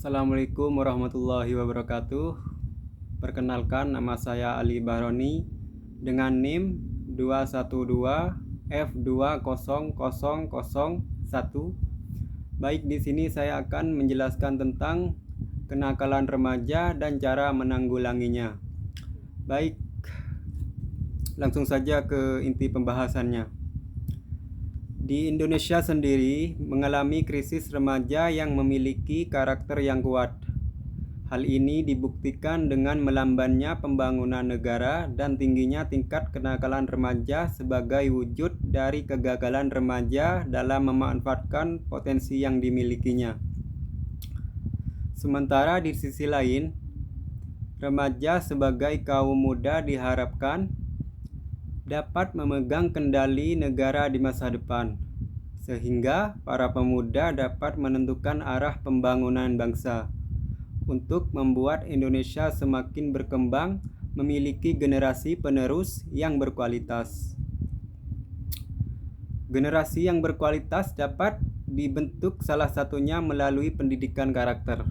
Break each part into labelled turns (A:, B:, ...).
A: Assalamualaikum warahmatullahi wabarakatuh. Perkenalkan, nama saya Ali Bahroni dengan NIM 212F200001. Baik, di sini saya akan menjelaskan tentang kenakalan remaja dan cara menanggulanginya. Baik, langsung saja ke inti pembahasannya. Di Indonesia sendiri mengalami krisis remaja yang memiliki karakter yang kuat. Hal ini dibuktikan dengan melambannya pembangunan negara dan tingginya tingkat kenakalan remaja sebagai wujud dari kegagalan remaja dalam memanfaatkan potensi yang dimilikinya. Sementara di sisi lain, remaja sebagai kaum muda diharapkan dapat memegang kendali negara di masa depan, sehingga para pemuda dapat menentukan arah pembangunan bangsa untuk membuat Indonesia semakin berkembang, memiliki generasi penerus yang berkualitas. Generasi yang berkualitas dapat dibentuk salah satunya melalui pendidikan karakter.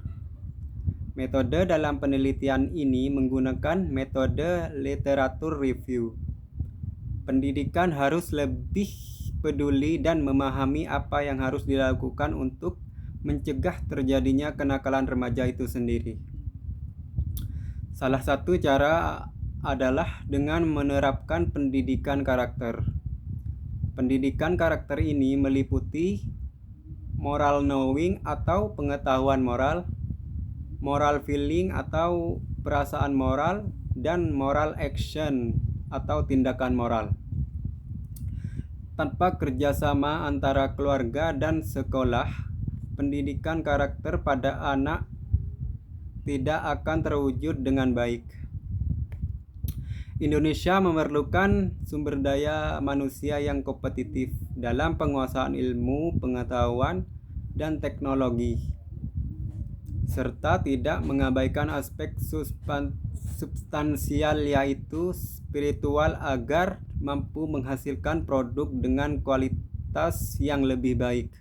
A: Metode dalam penelitian ini menggunakan metode literatur review. Pendidikan harus lebih peduli dan memahami apa yang harus dilakukan untuk mencegah terjadinya kenakalan remaja itu sendiri. Salah satu cara adalah dengan menerapkan pendidikan karakter. Pendidikan karakter ini meliputi moral knowing atau pengetahuan moral, moral feeling atau perasaan moral, dan moral action atau tindakan moral. Tanpa kerjasama antara keluarga dan sekolah, pendidikan karakter pada anak tidak akan terwujud dengan baik. Indonesia memerlukan sumber daya manusia yang kompetitif dalam penguasaan ilmu, pengetahuan, dan teknologi, serta tidak mengabaikan aspek substansial yaitu spiritual agar mampu menghasilkan produk dengan kualitas yang lebih baik.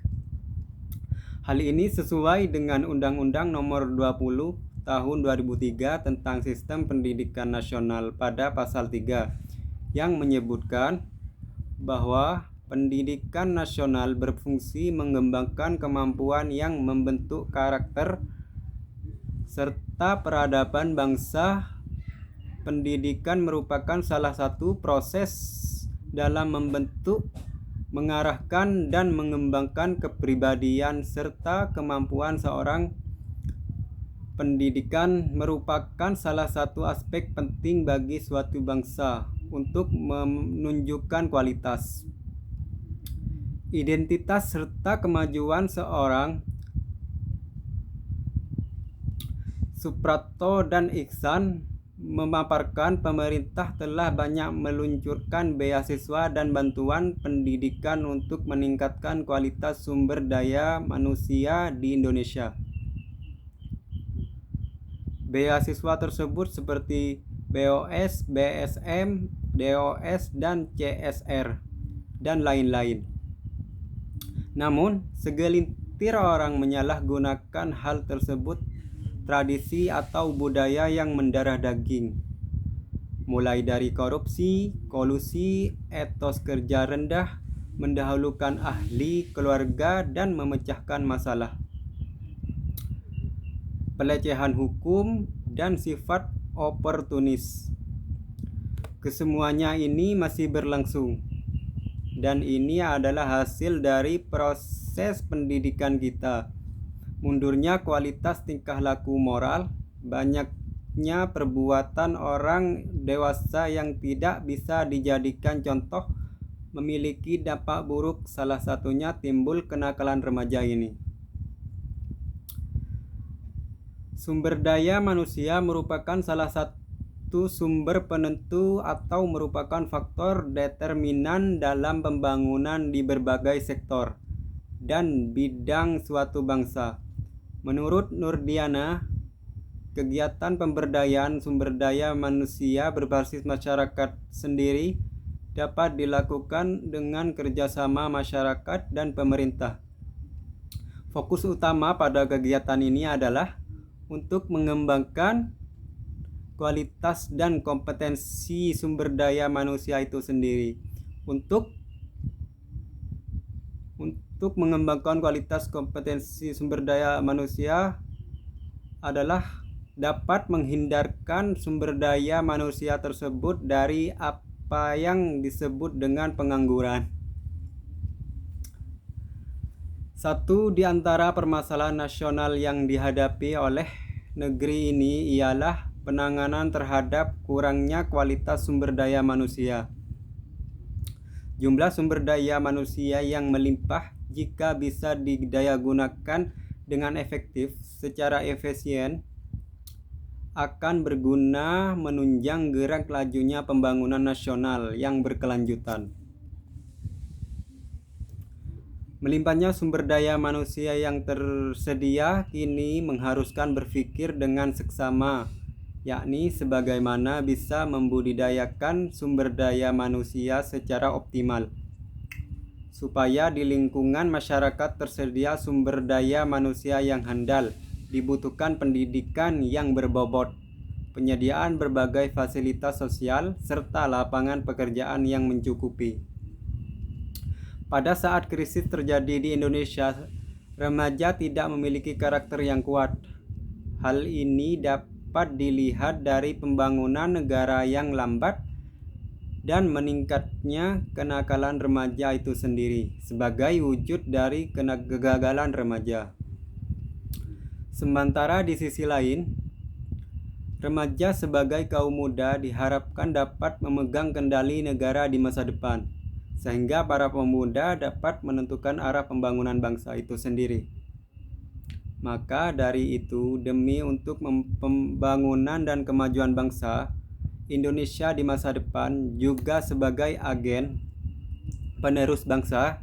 A: Hal ini sesuai dengan Undang-Undang Nomor 20 Tahun 2003 tentang Sistem Pendidikan Nasional pada pasal 3 yang menyebutkan bahwa pendidikan nasional berfungsi mengembangkan kemampuan yang membentuk karakter serta peradaban bangsa. Pendidikan merupakan salah satu proses dalam membentuk, mengarahkan, dan mengembangkan kepribadian serta kemampuan seorang. Pendidikan merupakan salah satu aspek penting bagi suatu bangsa untuk menunjukkan kualitas, identitas, serta kemajuan seorang. Suprapto dan Iksan memaparkan pemerintah telah banyak meluncurkan beasiswa dan bantuan pendidikan untuk meningkatkan kualitas sumber daya manusia di Indonesia. Beasiswa tersebut seperti BOS, BSM, DOS, dan CSR, dan lain-lain. Namun, segelintir orang menyalahgunakan hal tersebut, tradisi atau budaya yang mendarah daging, mulai dari korupsi, kolusi, etos kerja rendah, mendahulukan ahli keluarga, dan memecahkan masalah, pelecehan hukum, dan sifat oportunis. Kesemuanya ini masih berlangsung, dan ini adalah hasil dari proses pendidikan kita. Mundurnya kualitas tingkah laku moral, banyaknya perbuatan orang dewasa yang tidak bisa dijadikan contoh, memiliki dampak buruk, salah satunya timbul kenakalan remaja ini. Sumber daya manusia merupakan salah satu sumber penentu atau merupakan faktor determinan dalam pembangunan di berbagai sektor dan bidang suatu bangsa. Menurut Nurdiana, kegiatan pemberdayaan sumber daya manusia berbasis masyarakat sendiri dapat dilakukan dengan kerjasama masyarakat dan pemerintah. Fokus utama pada kegiatan ini adalah untuk mengembangkan kualitas dan kompetensi sumber daya manusia itu sendiri. Untuk mengembangkan kualitas kompetensi sumber daya manusia adalah dapat menghindarkan sumber daya manusia tersebut dari apa yang disebut dengan pengangguran. Satu di antara permasalahan nasional yang dihadapi oleh negeri ini ialah penanganan terhadap kurangnya kualitas sumber daya manusia. Jumlah sumber daya manusia yang melimpah jika bisa didayagunakan dengan efektif secara efisien akan berguna menunjang gerak lajunya pembangunan nasional yang berkelanjutan. Melimpahnya sumber daya manusia yang tersedia kini mengharuskan berpikir dengan seksama, yakni sebagaimana bisa membudidayakan sumber daya manusia secara optimal. Supaya di lingkungan masyarakat tersedia sumber daya manusia yang handal, dibutuhkan pendidikan yang berbobot, penyediaan berbagai fasilitas sosial, serta lapangan pekerjaan yang mencukupi. Pada saat krisis terjadi di Indonesia, remaja tidak memiliki karakter yang kuat. Hal ini dapat dilihat dari pembangunan negara yang lambat dan meningkatnya kenakalan remaja itu sendiri sebagai wujud dari kegagalan remaja. Sementara di sisi lain, remaja sebagai kaum muda diharapkan dapat memegang kendali negara di masa depan, sehingga para pemuda dapat menentukan arah pembangunan bangsa itu sendiri. Maka dari itu, demi untuk pembangunan dan kemajuan bangsa Indonesia di masa depan, juga sebagai agen penerus bangsa,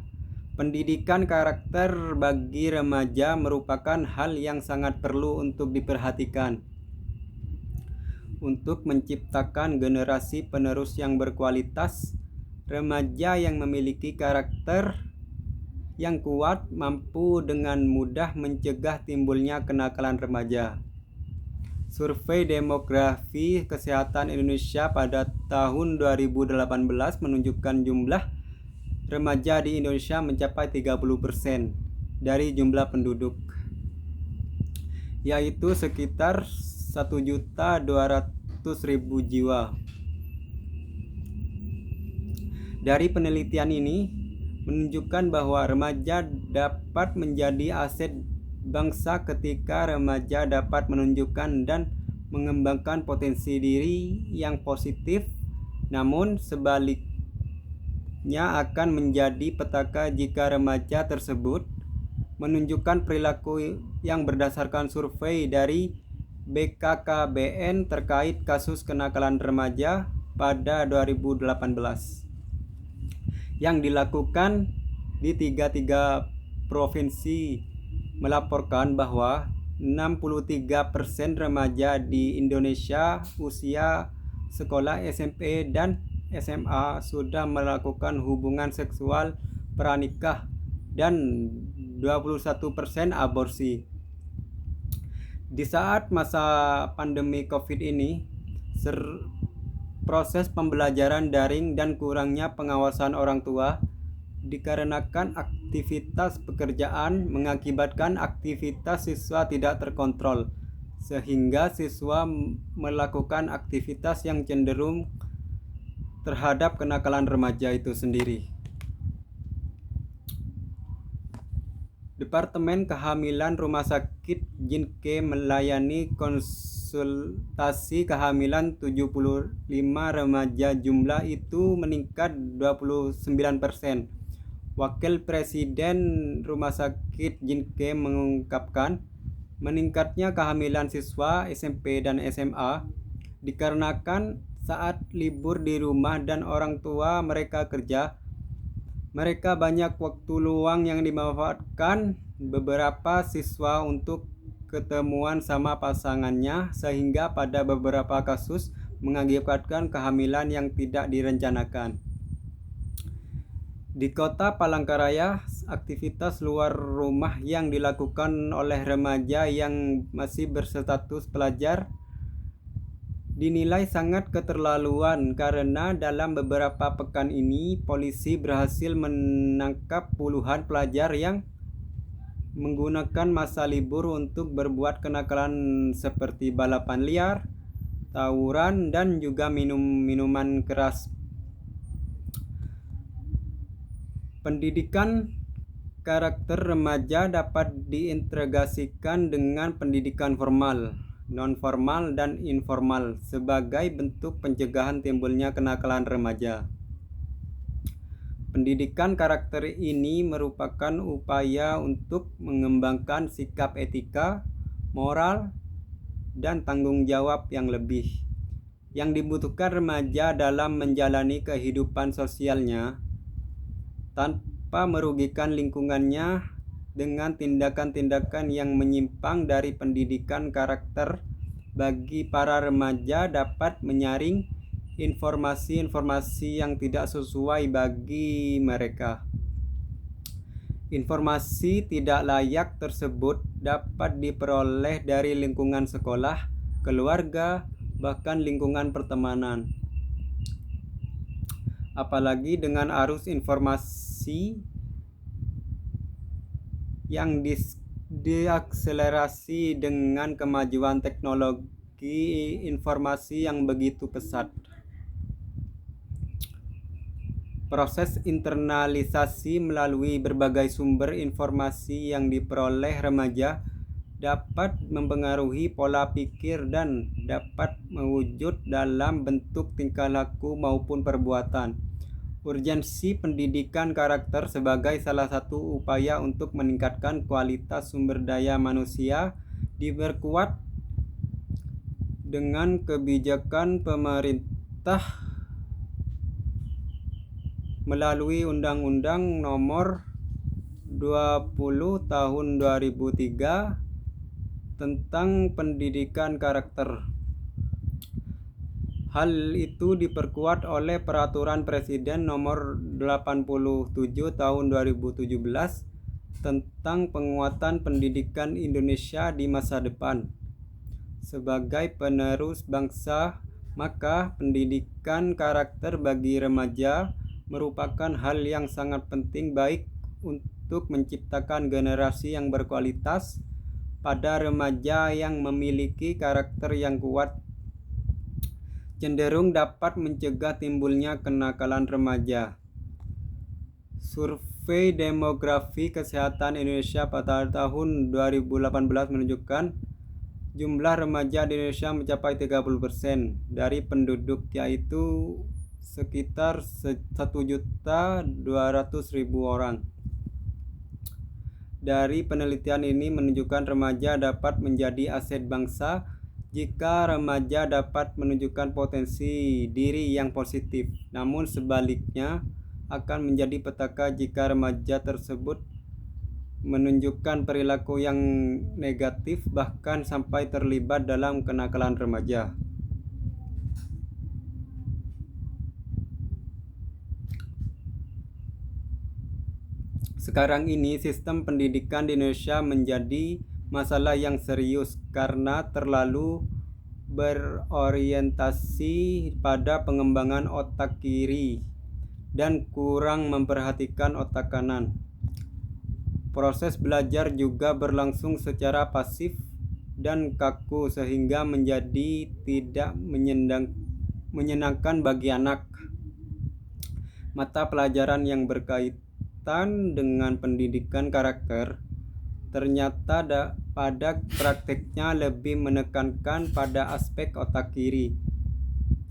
A: pendidikan karakter bagi remaja merupakan hal yang sangat perlu untuk diperhatikan. Untuk menciptakan generasi penerus yang berkualitas, remaja yang memiliki karakter yang kuat mampu dengan mudah mencegah timbulnya kenakalan remaja. Survei Demografi Kesehatan Indonesia pada tahun 2018 menunjukkan jumlah remaja di Indonesia mencapai 30% dari jumlah penduduk, yaitu sekitar 1.200.000 jiwa. Dari penelitian ini menunjukkan bahwa remaja dapat menjadi aset bangsa ketika remaja dapat menunjukkan dan mengembangkan potensi diri yang positif, namun sebaliknya akan menjadi petaka jika remaja tersebut menunjukkan perilaku yang berdasarkan survei dari BKKBN terkait kasus kenakalan remaja pada 2018 yang dilakukan di 33 provinsi, melaporkan bahwa 63% remaja di Indonesia usia sekolah SMP dan SMA sudah melakukan hubungan seksual pranikah dan 21% aborsi. Di saat masa pandemi COVID ini, proses pembelajaran daring dan kurangnya pengawasan orang tua dikarenakan aktivitas pekerjaan mengakibatkan aktivitas siswa tidak terkontrol, sehingga siswa melakukan aktivitas yang cenderung terhadap kenakalan remaja itu sendiri. Departemen Kehamilan Rumah Sakit Jinke melayani konsultasi kehamilan 75 remaja, jumlah itu meningkat 29%. Wakil Presiden Rumah Sakit Jinke mengungkapkan, meningkatnya kehamilan siswa SMP dan SMA dikarenakan saat libur di rumah dan orang tua mereka kerja, mereka banyak waktu luang yang dimanfaatkan beberapa siswa untuk ketemuan sama pasangannya, sehingga pada beberapa kasus mengakibatkan kehamilan yang tidak direncanakan. Di kota Palangkaraya, aktivitas luar rumah yang dilakukan oleh remaja yang masih berstatus pelajar dinilai sangat keterlaluan karena dalam beberapa pekan ini polisi berhasil menangkap puluhan pelajar yang menggunakan masa libur untuk berbuat kenakalan seperti balapan liar, tawuran, dan juga minuman keras. Pendidikan karakter remaja dapat diintegrasikan dengan pendidikan formal, non-formal, dan informal sebagai bentuk pencegahan timbulnya kenakalan remaja. Pendidikan karakter ini merupakan upaya untuk mengembangkan sikap etika, moral, dan tanggung jawab yang lebih yang dibutuhkan remaja dalam menjalani kehidupan sosialnya tanpa merugikan lingkungannya dengan tindakan-tindakan yang menyimpang dari pendidikan karakter. Bagi para remaja dapat menyaring informasi-informasi yang tidak sesuai bagi mereka. Informasi tidak layak tersebut dapat diperoleh dari lingkungan sekolah, keluarga, bahkan lingkungan pertemanan. Apalagi dengan arus informasi yang diakselerasi dengan kemajuan teknologi informasi yang begitu pesat. Proses internalisasi melalui berbagai sumber informasi yang diperoleh remaja dapat mempengaruhi pola pikir dan dapat mewujud dalam bentuk tingkah laku maupun perbuatan. Urgensi pendidikan karakter sebagai salah satu upaya untuk meningkatkan kualitas sumber daya manusia diperkuat dengan kebijakan pemerintah melalui Undang-Undang Nomor 20 Tahun 2003 tentang pendidikan karakter. Hal itu diperkuat oleh Peraturan Presiden Nomor 87 Tahun 2017 tentang penguatan pendidikan Indonesia di masa depan. Sebagai penerus bangsa, maka pendidikan karakter bagi remaja merupakan hal yang sangat penting baik untuk menciptakan generasi yang berkualitas pada remaja yang memiliki karakter yang kuat cenderung dapat mencegah timbulnya kenakalan remaja. Survei Demografi Kesehatan Indonesia pada tahun 2018 menunjukkan jumlah remaja di Indonesia mencapai 30% dari penduduk, yaitu sekitar 1.200.000 orang. Dari penelitian ini menunjukkan remaja dapat menjadi aset bangsa jika remaja dapat menunjukkan potensi diri yang positif, namun sebaliknya akan menjadi petaka jika remaja tersebut menunjukkan perilaku yang negatif bahkan sampai terlibat dalam kenakalan remaja. Sekarang ini sistem pendidikan di Indonesia menjadi masalah yang serius karena terlalu berorientasi pada pengembangan otak kiri dan kurang memperhatikan otak kanan. Proses belajar juga berlangsung secara pasif dan kaku sehingga menjadi tidak menyenangkan bagi anak. Mata pelajaran yang berkaitan dengan pendidikan karakter ternyata pada prakteknya lebih menekankan pada aspek otak kiri.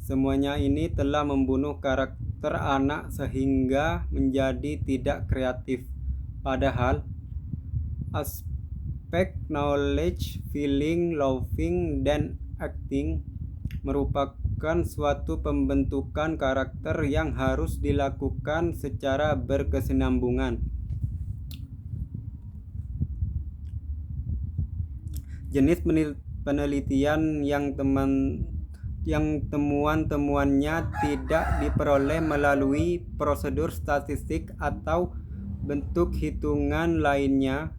A: Semuanya ini telah membunuh karakter anak sehingga menjadi tidak kreatif. Padahal aspek knowledge, feeling, loving, dan acting merupakan suatu pembentukan karakter yang harus dilakukan secara berkesinambungan. Jenis penelitian yang yang temuan-temuannya tidak diperoleh melalui prosedur statistik atau bentuk hitungan lainnya.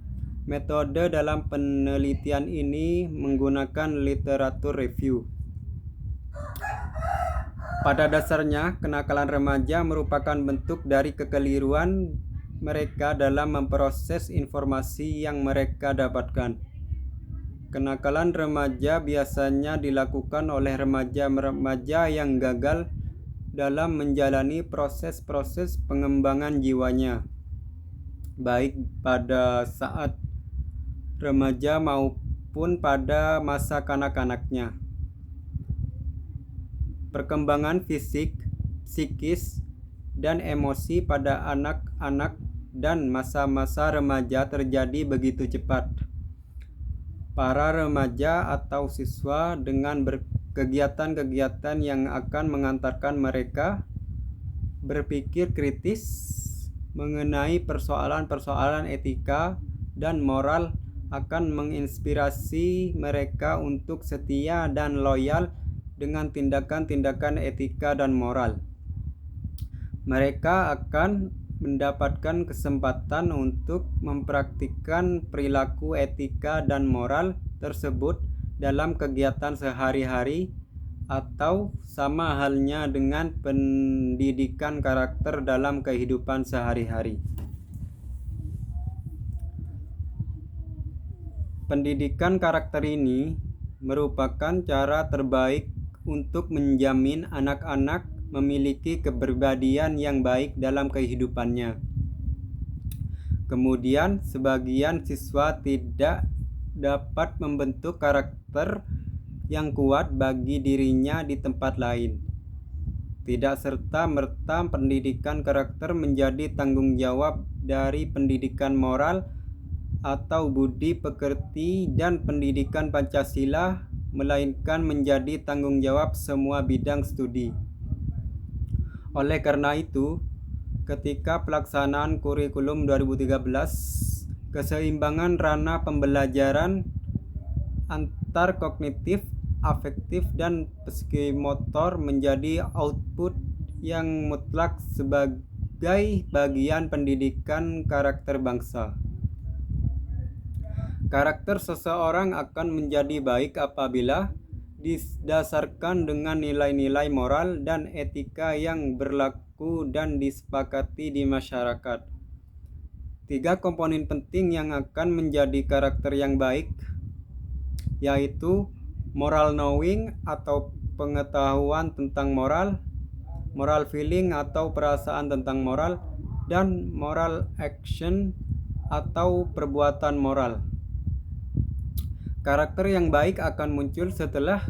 A: Metode dalam penelitian ini menggunakan literatur review. Pada dasarnya, kenakalan remaja merupakan bentuk dari kekeliruan mereka dalam memproses informasi yang mereka dapatkan. Kenakalan remaja biasanya dilakukan oleh remaja-remaja yang gagal dalam menjalani proses-proses pengembangan jiwanya, baik pada saat remaja maupun pada masa kanak-kanaknya. Perkembangan fisik, psikis, dan emosi pada anak-anak dan masa-masa remaja terjadi begitu cepat. Para remaja atau siswa dengan kegiatan-kegiatan yang akan mengantarkan mereka berpikir kritis mengenai persoalan-persoalan etika dan moral akan menginspirasi mereka untuk setia dan loyal dengan tindakan-tindakan etika dan moral. Mereka akan mendapatkan kesempatan untuk mempraktikkan perilaku etika dan moral tersebut dalam kegiatan sehari-hari, atau sama halnya dengan pendidikan karakter dalam kehidupan sehari-hari. Pendidikan karakter ini merupakan cara terbaik untuk menjamin anak-anak memiliki kepribadian yang baik dalam kehidupannya. Kemudian, sebagian siswa tidak dapat membentuk karakter yang kuat bagi dirinya di tempat lain. Tidak serta-merta pendidikan karakter menjadi tanggung jawab dari pendidikan moral atau budi pekerti dan pendidikan Pancasila, melainkan menjadi tanggung jawab semua bidang studi. Oleh karena itu, ketika pelaksanaan kurikulum 2013, keseimbangan ranah pembelajaran antar kognitif, afektif, dan psikomotor menjadi output yang mutlak sebagai bagian pendidikan karakter bangsa. Karakter seseorang akan menjadi baik apabila didasarkan dengan nilai-nilai moral dan etika yang berlaku dan disepakati di masyarakat. 3 komponen penting yang akan menjadi karakter yang baik, yaitu moral knowing atau pengetahuan tentang moral, moral feeling atau perasaan tentang moral, dan moral action atau perbuatan moral. Karakter yang baik akan muncul setelah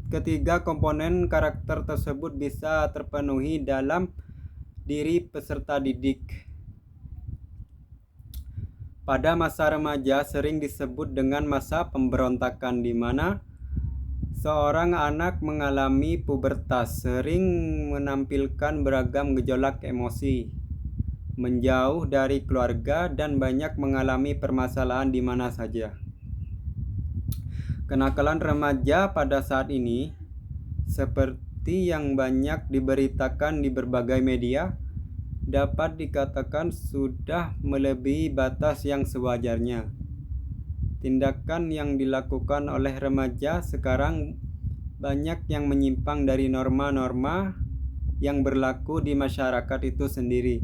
A: ketiga komponen karakter tersebut bisa terpenuhi dalam diri peserta didik. Pada masa remaja sering disebut dengan masa pemberontakan, di mana seorang anak mengalami pubertas, sering menampilkan beragam gejolak emosi, menjauh dari keluarga, dan banyak mengalami permasalahan di mana saja. Kenakalan remaja pada saat ini, seperti yang banyak diberitakan di berbagai media, dapat dikatakan sudah melebihi batas yang sewajarnya. Tindakan yang dilakukan oleh remaja sekarang banyak yang menyimpang dari norma-norma yang berlaku di masyarakat itu sendiri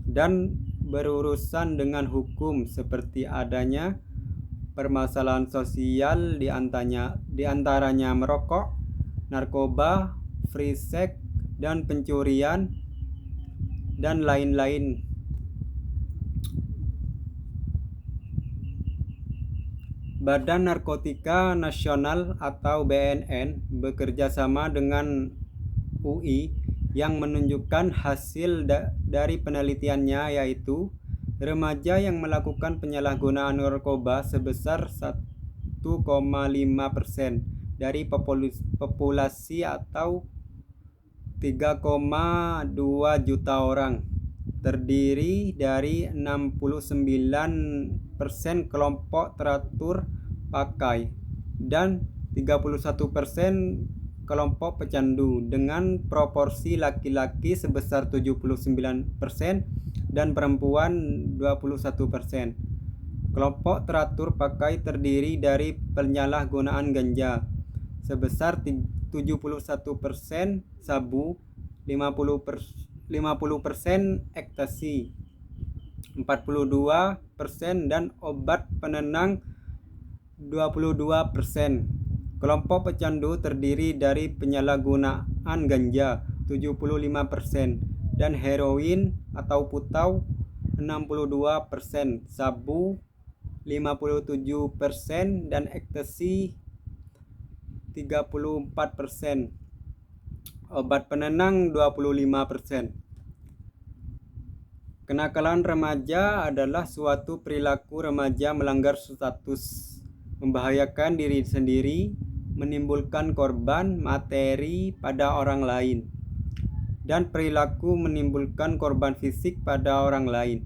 A: dan berurusan dengan hukum, seperti adanya permasalahan sosial di antaranya merokok, narkoba, free sex, dan pencurian, dan lain-lain. Badan Narkotika Nasional atau BNN bekerja sama dengan UI yang menunjukkan hasil dari penelitiannya, yaitu remaja yang melakukan penyalahgunaan narkoba sebesar 1,5% dari populasi atau 3,2 juta orang, terdiri dari 69% kelompok teratur pakai dan 31% kelompok pecandu dengan proporsi laki-laki sebesar 79% dan perempuan 21%. Kelompok teratur pakai terdiri dari penyalahgunaan ganja sebesar 71%, sabu 50% ekstasi 42%, dan obat penenang 22%. Kelompok pecandu terdiri dari penyalahgunaan ganja 75% dan heroin atau putau 62%, sabu 57%, dan ekstasi 34%. Obat penenang 25%. Kenakalan remaja adalah suatu perilaku remaja melanggar status, membahayakan diri sendiri, menimbulkan korban materi pada orang lain, dan perilaku menimbulkan korban fisik pada orang lain.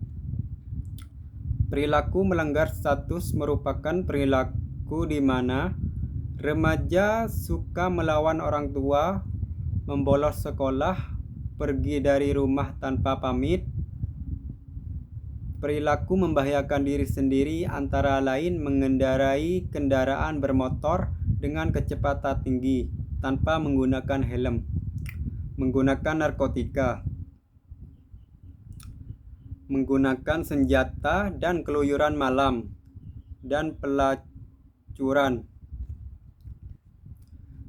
A: Perilaku melanggar status merupakan perilaku di mana remaja suka melawan orang tua, membolos sekolah, pergi dari rumah tanpa pamit. Perilaku membahayakan diri sendiri antara lain mengendarai kendaraan bermotor dengan kecepatan tinggi tanpa menggunakan helm, menggunakan narkotika, menggunakan senjata dan keluyuran malam, dan pelacuran.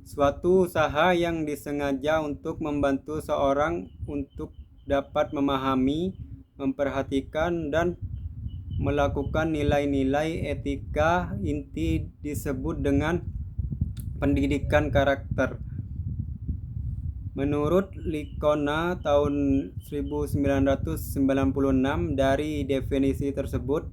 A: Suatu usaha yang disengaja untuk membantu seorang untuk dapat memahami, memperhatikan, dan melakukan nilai-nilai etika inti disebut dengan pendidikan karakter. Menurut Licona tahun 1996, dari definisi tersebut,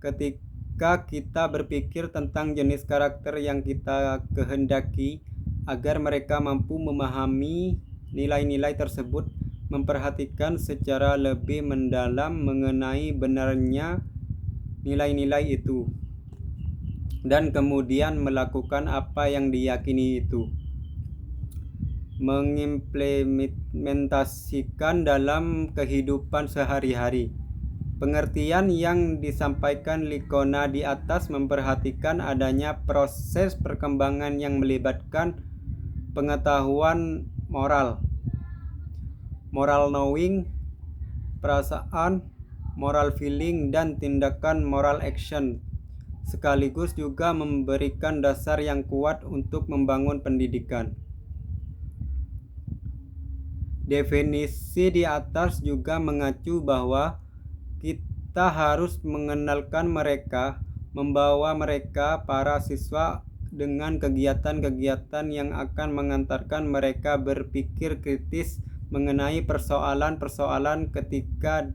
A: ketika kita berpikir tentang jenis karakter yang kita kehendaki agar mereka mampu memahami nilai-nilai tersebut, memperhatikan secara lebih mendalam mengenai benarnya nilai-nilai itu, dan kemudian melakukan apa yang diyakini itu, mengimplementasikan dalam kehidupan sehari-hari. Pengertian yang disampaikan Licona di atas memperhatikan adanya proses perkembangan yang melibatkan pengetahuan moral, moral knowing, perasaan, moral feeling, dan tindakan moral action, sekaligus juga memberikan dasar yang kuat untuk membangun pendidikan. Definisi di atas juga mengacu bahwa kita harus mengenalkan mereka, membawa mereka, para siswa, dengan kegiatan-kegiatan yang akan mengantarkan mereka berpikir kritis mengenai persoalan-persoalan ketika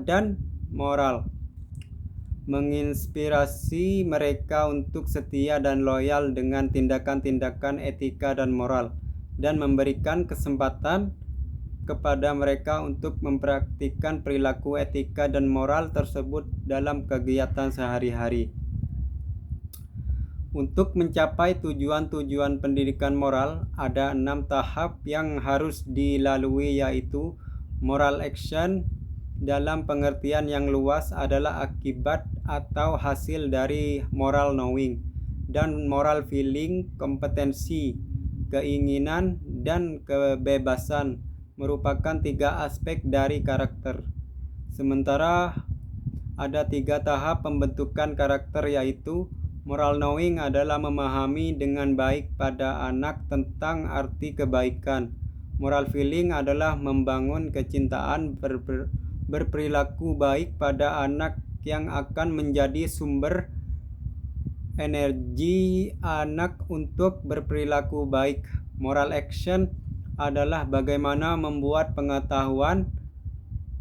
A: dan moral, menginspirasi mereka untuk setia dan loyal dengan tindakan-tindakan etika dan moral, dan memberikan kesempatan kepada mereka untuk mempraktikkan perilaku etika dan moral tersebut dalam kegiatan sehari-hari. Untuk mencapai tujuan-tujuan pendidikan moral, ada 6 tahap yang harus dilalui, yaitu moral action dalam pengertian yang luas adalah akibat atau hasil dari moral knowing, dan moral feeling, kompetensi, keinginan, dan kebebasan merupakan 3 aspek dari karakter. Sementara ada 3 tahap pembentukan karakter, yaitu moral knowing adalah memahami dengan baik pada anak tentang arti kebaikan. Moral feeling adalah membangun kecintaan berperilaku baik pada anak yang akan menjadi sumber energi anak untuk berperilaku baik. Moral action adalah bagaimana membuat pengetahuan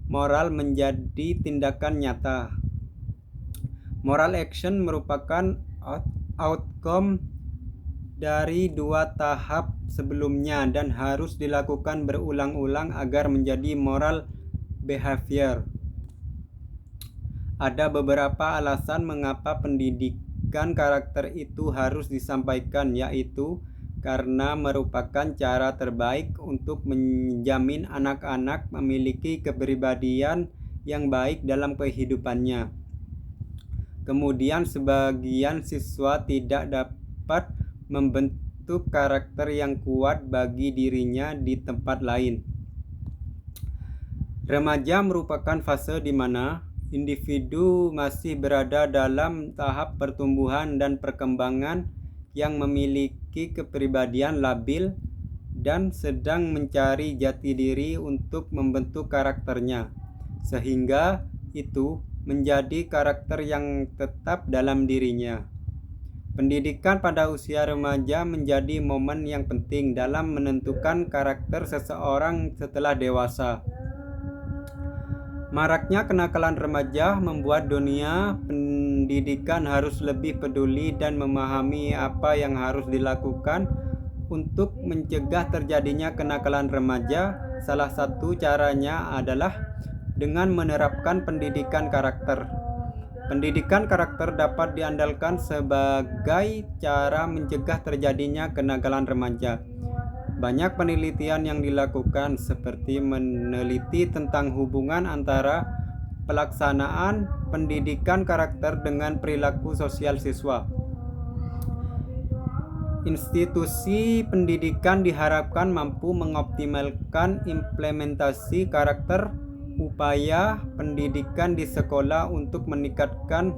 A: moral menjadi tindakan nyata. Moral action merupakan outcome dari 2 tahap sebelumnya dan harus dilakukan berulang-ulang agar menjadi moral behavior. Ada beberapa alasan mengapa pendidikan karakter itu harus disampaikan, yaitu karena merupakan cara terbaik untuk menjamin anak-anak memiliki kepribadian yang baik dalam kehidupannya. Kemudian sebagian siswa tidak dapat membentuk karakter yang kuat bagi dirinya di tempat lain. Remaja merupakan fase di mana individu masih berada dalam tahap pertumbuhan dan perkembangan yang memiliki kepribadian labil dan sedang mencari jati diri untuk membentuk karakternya, sehingga itu menjadi karakter yang tetap dalam dirinya. Pendidikan pada usia remaja menjadi momen yang penting dalam menentukan karakter seseorang setelah dewasa. Maraknya kenakalan remaja membuat dunia pendidikan harus lebih peduli dan memahami apa yang harus dilakukan untuk mencegah terjadinya kenakalan remaja. Salah satu caranya adalah dengan menerapkan pendidikan karakter. Pendidikan karakter dapat diandalkan sebagai cara mencegah terjadinya kenakalan remaja. Banyak penelitian yang dilakukan, seperti meneliti tentang hubungan antara pelaksanaan pendidikan karakter dengan perilaku sosial siswa. Institusi pendidikan diharapkan mampu mengoptimalkan implementasi karakter upaya pendidikan di sekolah untuk meningkatkan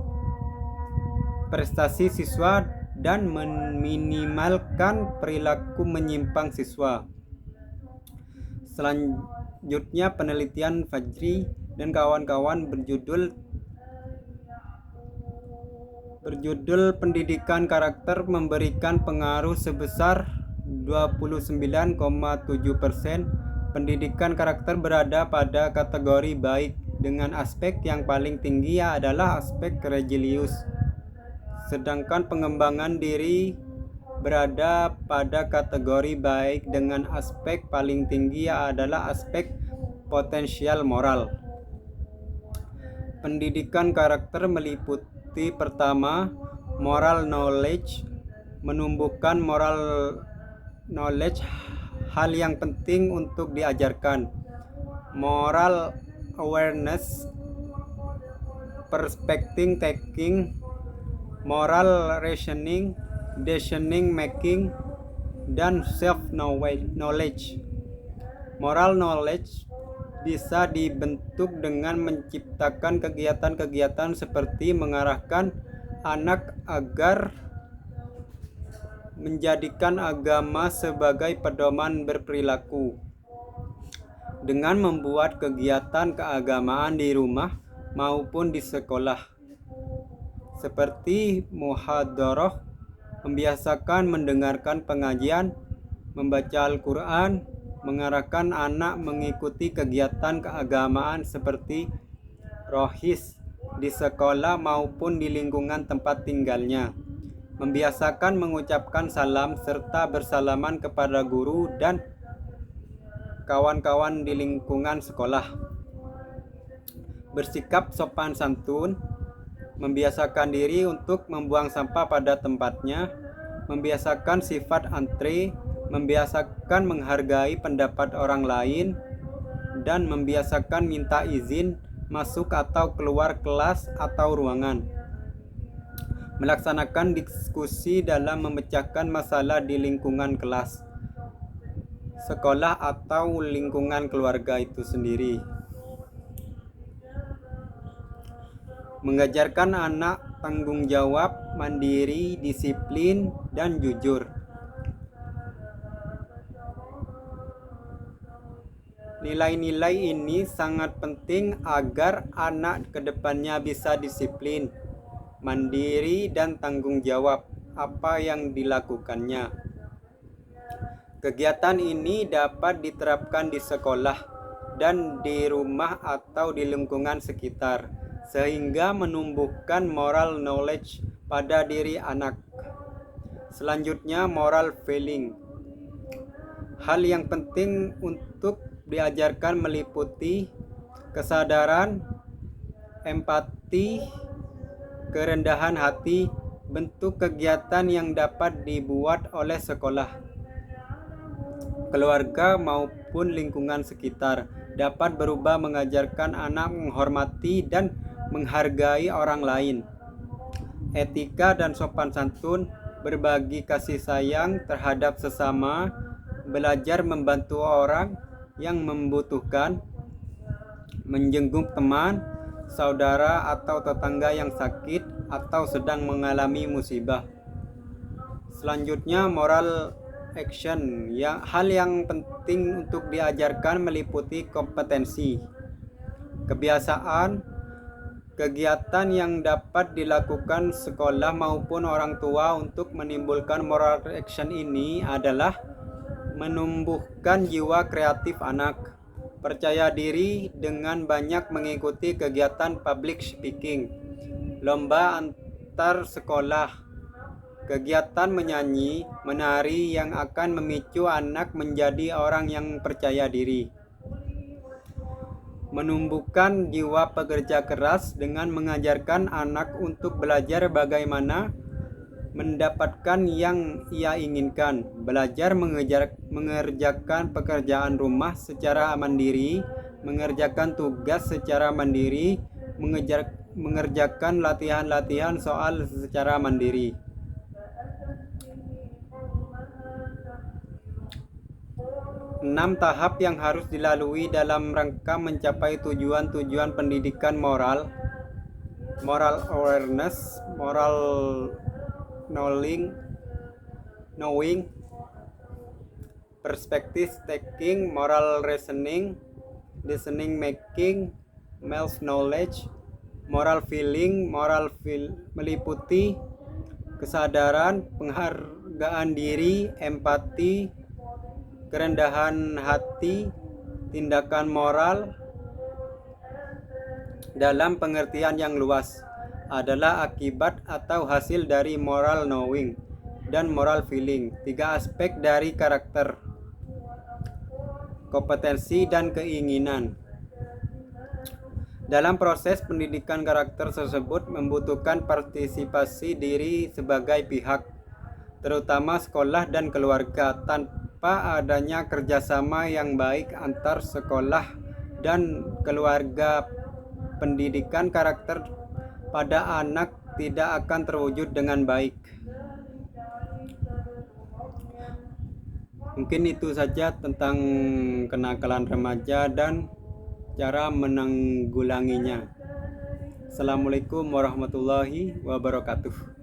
A: prestasi siswa dan meminimalkan perilaku menyimpang siswa. Selanjutnya penelitian Fajri dan kawan-kawan berjudul pendidikan karakter memberikan pengaruh sebesar 29,7%. Pendidikan karakter berada pada kategori baik, dengan aspek yang paling tinggi adalah aspek religius. Sedangkan pengembangan diri berada pada kategori baik dengan aspek paling tinggi adalah aspek potensial moral. Pendidikan karakter meliputi pertama, moral knowledge, menumbuhkan moral knowledge, hal yang penting untuk diajarkan. Moral awareness, perspective taking, moral reasoning, decision making, dan self knowledge. Moral knowledge bisa dibentuk dengan menciptakan kegiatan-kegiatan seperti mengarahkan anak agar menjadikan agama sebagai pedoman berperilaku, dengan membuat kegiatan keagamaan di rumah maupun di sekolah, seperti muhadharah, membiasakan mendengarkan pengajian, membaca Al-Quran, mengarahkan anak mengikuti kegiatan keagamaan seperti rohis di sekolah maupun di lingkungan tempat tinggalnya, membiasakan mengucapkan salam serta bersalaman kepada guru dan kawan-kawan di lingkungan sekolah, bersikap sopan santun, membiasakan diri untuk membuang sampah pada tempatnya, membiasakan sifat antre, membiasakan menghargai pendapat orang lain, dan membiasakan minta izin masuk atau keluar kelas atau ruangan. Melaksanakan diskusi dalam memecahkan masalah di lingkungan kelas, sekolah, atau lingkungan keluarga itu sendiri. Mengajarkan anak tanggung jawab, mandiri, disiplin, dan jujur. Nilai-nilai ini sangat penting agar anak kedepannya bisa disiplin, mandiri, dan tanggung jawab apa yang dilakukannya. Kegiatan ini dapat diterapkan di sekolah dan di rumah atau di lingkungan sekitar, sehingga menumbuhkan moral knowledge pada diri anak. Selanjutnya, moral feeling. Hal yang penting untuk diajarkan meliputi kesadaran, empati, kerendahan hati, bentuk kegiatan yang dapat dibuat oleh sekolah, keluarga maupun lingkungan sekitar. Dapat berubah mengajarkan anak menghormati dan menghargai orang lain. Etika dan sopan santun, berbagi kasih sayang terhadap sesama, belajar membantu orang yang membutuhkan, menjenguk teman, saudara atau tetangga yang sakit atau sedang mengalami musibah. Selanjutnya, moral action. Hal yang penting untuk diajarkan meliputi kompetensi, kebiasaan, kegiatan yang dapat dilakukan sekolah maupun orang tua untuk menimbulkan moral action ini adalah menumbuhkan jiwa kreatif anak, percaya diri dengan banyak mengikuti kegiatan public speaking, lomba antar sekolah, kegiatan menyanyi, menari yang akan memicu anak menjadi orang yang percaya diri. Menumbuhkan jiwa pekerja keras dengan mengajarkan anak untuk belajar bagaimana mendapatkan yang ia inginkan, belajar mengerjakan pekerjaan rumah secara mandiri, mengerjakan tugas secara mandiri, mengerjakan latihan-latihan soal secara mandiri. Enam tahap yang harus dilalui dalam rangka mencapai tujuan-tujuan pendidikan moral: moral awareness, moral knowing, perspective taking, moral reasoning, decision making, moral knowledge, moral feeling. Meliputi kesadaran, penghargaan diri, empati, kerendahan hati. Tindakan moral dalam pengertian yang luas adalah akibat atau hasil dari moral knowing dan moral feeling. Tiga aspek dari karakter, kompetensi, dan keinginan. Dalam proses pendidikan karakter tersebut membutuhkan partisipasi diri sebagai pihak, terutama sekolah dan keluarga. Tanpa adanya kerjasama yang baik antar sekolah dan keluarga, pendidikan karakter pada anak tidak akan terwujud dengan baik. Mungkin itu saja tentang kenakalan remaja dan cara menanggulanginya. Assalamualaikum warahmatullahi wabarakatuh.